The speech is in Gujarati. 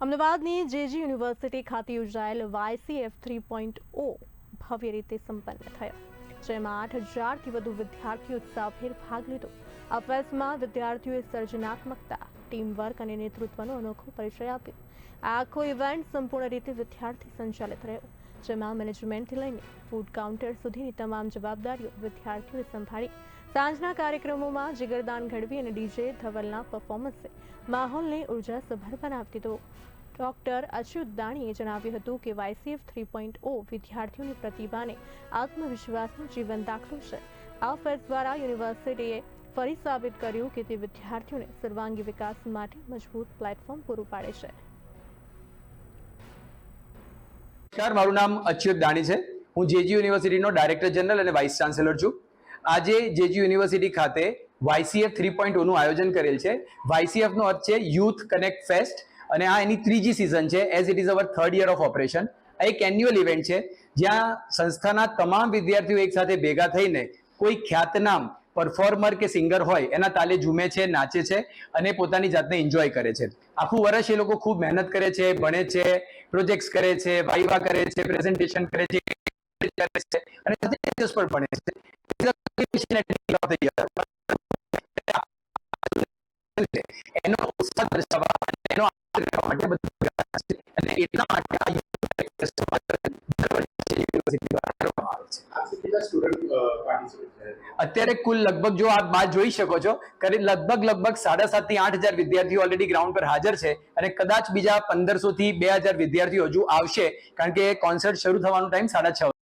અમદાવાદની જેજી યુનિવર્સિટી ખાતે યોજાયેલ YCF 3.0 ભવ્ય રીતે સંપન્ન થયો, જેમાં 8,000થી વધુ વિદ્યાર્થીઓ ઉત્સાહભેર ભાગ લીધો। આ ફેસ્ટમાં વિદ્યાર્થીઓએ સર્જનાત્મકતા, ટીમવર્ક અને નેતૃત્વનો અનોખો પરિચય આપ્યો। આ આખો ઇવેન્ટ સંપૂર્ણ રીતે વિદ્યાર્થી સંચાલિત રહ્યો, જેમાં મેનેજમેન્ટથી લઈને ફૂડ કાઉન્ટર સુધીની તમામ જવાબદારીઓ વિદ્યાર્થીઓએ સંભાળી। સાંજના કાર્યક્રમોમાં જીગરદાન ગઢવી અને ડીજે ધવલના પરફોર્મન્સે માહોલને ઉર્જાસભર બનાવી દીધો। ડોક્ટર અચ્યુત દાણીએ જણાવ્યું હતું કે YCF 3.0 વિદ્યાર્થીઓની પ્રતિભાને આત્મવિશ્વાસનો જીવન દાખલો છે। આ ફેસ્ટ દ્વારા યુનિવર્સિટીએ ફરી સાબિત કર્યું કે તે વિદ્યાર્થીઓને સર્વાંગી વિકાસ માટે મજબૂત પ્લેટફોર્મ પૂરું પાડે છે। નમસ્કાર, મારું નામ અચ્યુત દાણી છે। હું જેજી યુનિવર્સિટીનો ડાયરેક્ટર જનરલ અને વાઇસ ચાન્સેલર છું। આજે જેજી યુનિવર્સિટી ખાતે YCF 3.0 નું આયોજન કરેલ છે। YCF નો અર્થ છે યુથ કનેક્ટ ફેસ્ટ અને આ એની ત્રીજી સિઝન છે, as it is our 3rd year of operation. આ એક એન્યુઅલ ઇવેન્ટ છે જ્યાં સંસ્થાના તમામ વિદ્યાર્થીઓ એક સાથે ભેગા થઈને કોઈ ખ્યાતનામ પરફોર્મર કે સિંગર હોય એના તાલે ઝૂમે છે, નાચે છે અને પોતાની જાતને એન્જોય કરે છે। આખું વર્ષ એ લોકો ખૂબ મહેનત કરે છે, ભણે છે, પ્રોજેક્ટ્સ કરે છે, વાઇવા કરે છે, પ્રેઝન્ટેશન કરે છે અને દિવસ પર ભણે છે। એનો ઉત્સાહ દર્શાવવા એનો માટે અને એટલા માટે આ અત્યારે કુલ લગભગ જો આપ બાદ જોઈ શકો છો લગભગ 7,500 થી 8,000 વિદ્યાર્થીઓ ઓલરેડી ગ્રાઉન્ડ પર હાજર છે અને કદાચ બીજા 1,500 થી 2,000 વિદ્યાર્થીઓ હજુ આવશે, કારણ કે કોન્સર્ટ શરૂ થવાનો ટાઈમ 6:30